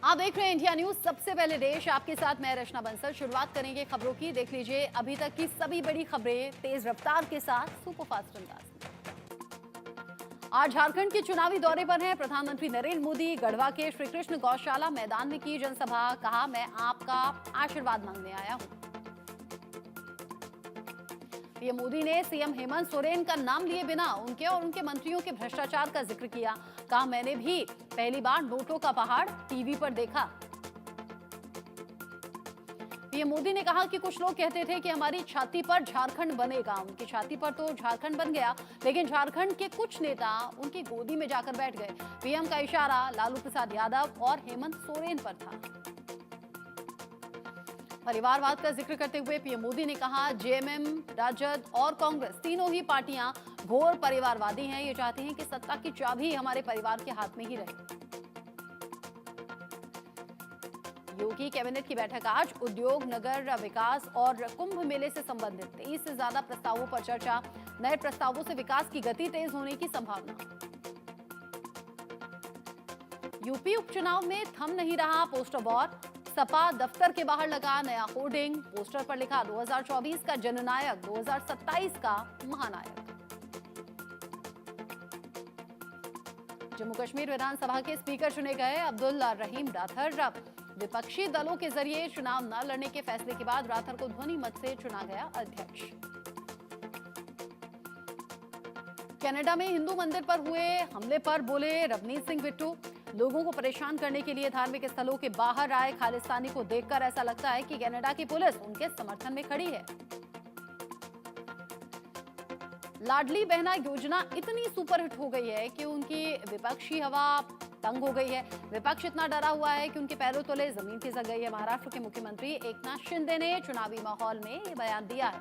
आप देख रहे हैं इंडिया न्यूज, सबसे पहले देश। आपके साथ मैं रचना बंसल। शुरुआत करेंगे खबरों की। देख लीजिए अभी तक की सभी बड़ी खबरें तेज रफ्तार के साथ सुपरफास्ट अंदाज में। आज झारखंड के चुनावी दौरे पर हैं प्रधानमंत्री नरेंद्र मोदी। गढ़वा के श्री कृष्ण गौशाला मैदान में की जनसभा। कहा, मैं आपका आशीर्वाद मांगने आया हूं। पीएम मोदी ने सीएम हेमंत सोरेन का नाम लिए बिना उनके और उनके मंत्रियों के भ्रष्टाचार का जिक्र किया। कहा, मैंने भी पहली बार नोटों का पहाड़ टीवी पर देखा। पीएम मोदी ने कहा कि कुछ लोग कहते थे कि हमारी छाती पर झारखंड बनेगा। उनकी छाती पर तो झारखंड बन गया, लेकिन झारखंड के कुछ नेता उनकी गोदी में जाकर बैठ गए। पीएम का इशारा लालू प्रसाद यादव और हेमंत सोरेन पर था। परिवारवाद का जिक्र करते हुए पीएम मोदी ने कहा, जेएमएम, राजद और कांग्रेस तीनों ही पार्टियां घोर परिवारवादी हैं। ये चाहती हैं कि सत्ता की चाबी हमारे परिवार के हाथ में ही रहे। योगी कैबिनेट की बैठक आज। उद्योग, नगर विकास और कुंभ मेले से संबंधित 23 से ज्यादा प्रस्तावों पर चर्चा। नए प्रस्तावों से विकास की गति तेज होने की संभावना। यूपी उपचुनाव में थम नहीं रहा पोस्टर वॉर। सपा दफ्तर के बाहर लगा नया होर्डिंग। पोस्टर पर लिखा, 2024 का जननायक, 2027 का महानायक। जम्मू कश्मीर विधानसभा के स्पीकर चुने गए अब्दुल रहीम राथर। विपक्षी दलों के जरिए चुनाव न लड़ने के फैसले के बाद राथर को ध्वनि मत से चुना गया अध्यक्ष। कनाडा में हिंदू मंदिर पर हुए हमले पर बोले रवनीत सिंह बिट्टू। लोगों को परेशान करने के लिए धार्मिक स्थलों के बाहर आए खालिस्तानी को देखकर ऐसा लगता है कि कनाडा की पुलिस उनके समर्थन में खड़ी है। लाडली बहना योजना इतनी सुपरहिट हो गई है कि उनकी विपक्षी हवा तंग हो गई है। विपक्ष इतना डरा हुआ है कि उनके पैरों तले जमीन खिसक गई है। महाराष्ट्र के मुख्यमंत्री एकनाथ शिंदे ने चुनावी माहौल में ये बयान दिया है।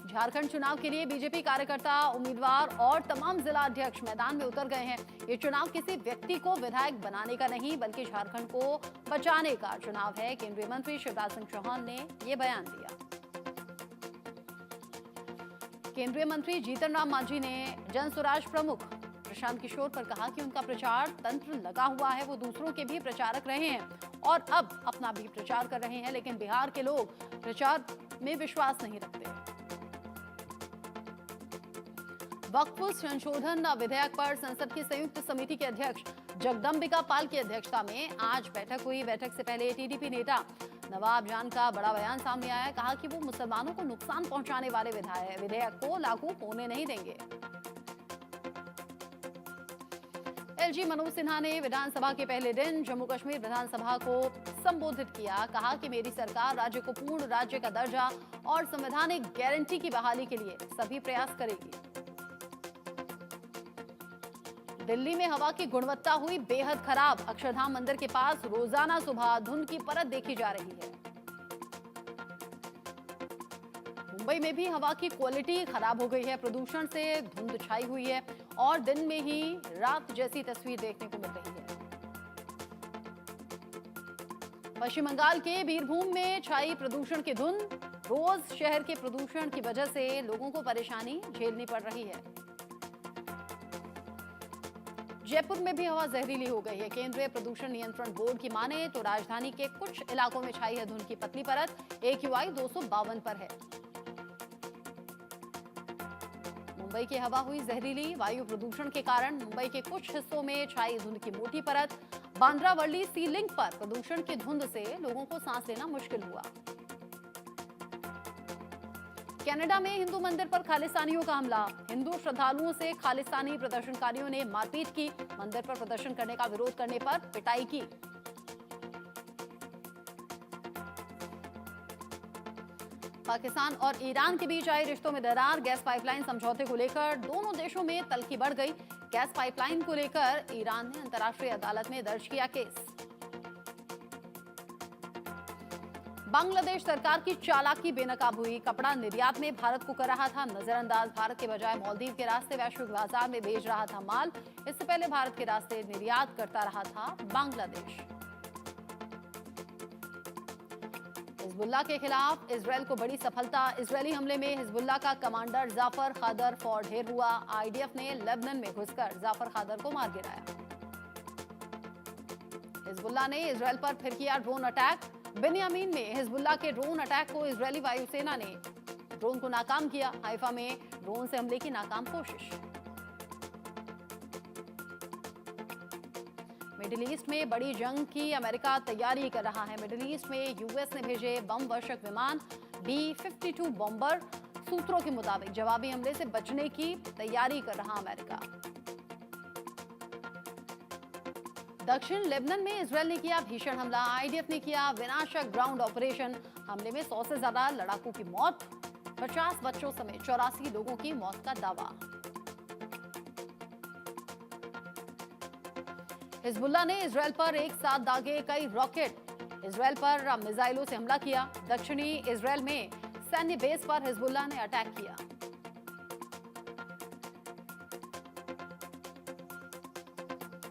झारखंड चुनाव के लिए बीजेपी कार्यकर्ता, उम्मीदवार और तमाम जिला अध्यक्ष मैदान में उतर गए हैं। ये चुनाव किसी व्यक्ति को विधायक बनाने का नहीं, बल्कि झारखंड को बचाने का चुनाव है। केंद्रीय मंत्री शिवराज सिंह चौहान ने ये बयान दिया। केंद्रीय मंत्री जीतन राम मांझी ने जनसुराज प्रमुख प्रशांत किशोर पर कहा कि उनका प्रचार तंत्र लगा हुआ है। वो दूसरों के भी प्रचारक रहे हैं और अब अपना भी प्रचार कर रहे हैं, लेकिन बिहार के लोग प्रचार में विश्वास नहीं रखते। वक्फ संशोधन विधेयक पर संसद की संयुक्त समिति के अध्यक्ष जगदम्बिका पाल की अध्यक्षता में आज बैठक हुई। बैठक से पहले टीडीपी नेता नवाब जान का बड़ा बयान सामने आया। कहा कि वो मुसलमानों को नुकसान पहुंचाने वाले विधेयक को लागू होने नहीं देंगे। एलजी मनोज सिन्हा ने विधानसभा के पहले दिन जम्मू कश्मीर विधानसभा को संबोधित किया। कहा कि मेरी सरकार राज्य को पूर्ण राज्य का दर्जा और संवैधानिक गारंटी की बहाली के लिए सभी प्रयास करेगी। दिल्ली में हवा की गुणवत्ता हुई बेहद खराब। अक्षरधाम मंदिर के पास रोजाना सुबह धुंध की परत देखी जा रही है। मुंबई में भी हवा की क्वालिटी खराब हो गई है। प्रदूषण से धुंध छाई हुई है और दिन में ही रात जैसी तस्वीर देखने को मिल रही है। पश्चिम बंगाल के बीरभूम में छाई प्रदूषण की धुंध। रोज शहर के प्रदूषण की वजह से लोगों को परेशानी झेलनी पड़ रही है। जयपुर में भी हवा जहरीली हो गई है। केंद्रीय प्रदूषण नियंत्रण बोर्ड की माने तो राजधानी के कुछ इलाकों में छाई है धुंध की पतली परत। AQI 252 पर है। मुंबई की हवा हुई जहरीली। वायु प्रदूषण के कारण मुंबई के कुछ हिस्सों में छाई धुंध की मोटी परत। बांद्रा वर्ली सी लिंक पर प्रदूषण की धुंध से लोगों को सांस लेना मुश्किल हुआ। कनाडा में हिंदू मंदिर पर खालिस्तानियों का हमला। हिंदू श्रद्धालुओं से खालिस्तानी प्रदर्शनकारियों ने मारपीट की। मंदिर पर प्रदर्शन करने का विरोध करने पर पिटाई की। पाकिस्तान और ईरान के बीच आई रिश्तों में दरार। गैस पाइपलाइन समझौते को लेकर दोनों देशों में तल्खी बढ़ गई। गैस पाइपलाइन को लेकर ईरान ने अंतर्राष्ट्रीय अदालत में दर्ज किया केस। बांग्लादेश सरकार की चालाकी बेनकाब हुई। कपड़ा निर्यात में भारत को कर रहा था नजरअंदाज। भारत के बजाय मालदीव के रास्ते वैश्विक बाजार में भेज रहा था माल। इससे पहले भारत के रास्ते निर्यात करता रहा था बांग्लादेश। हिजबुल्लाह के खिलाफ इजरायल को बड़ी सफलता। इजरायली हमले में हिजबुल्लाह का कमांडर जाफर खादर फौर ढेर हुआ। आईडीएफ ने लेबनान में घुसकर जाफर खादर को मार गिराया। हिजबुल्लाह ने इजरायल पर फिर किया ड्रोन अटैक। बिन्यामीन में हिजबुल्लाह के ड्रोन अटैक को इजरायली वायुसेना ने ड्रोन को नाकाम किया। हाइफा में ड्रोन से हमले की नाकाम कोशिश। मिडिल ईस्ट में बड़ी जंग की अमेरिका तैयारी कर रहा है। मिडिल ईस्ट में यूएस ने भेजे बम वर्षक विमान B-52 बॉम्बर। सूत्रों के मुताबिक जवाबी हमले से बचने की तैयारी कर रहा अमेरिका। दक्षिण लेबनान में इजरायल ने किया भीषण हमला। आईडीएफ ने किया विनाशक ग्राउंड ऑपरेशन। हमले में 100 से ज्यादा लड़ाकों की मौत, 50 बच्चों समेत 84 लोगों की मौत का दावा। हिजबुल्लाह ने इजरायल पर एक साथ दागे कई रॉकेट। इजरायल पर मिसाइलों से हमला किया। दक्षिणी इजरायल में सैन्य बेस पर हिजबुल्लाह ने अटैक किया।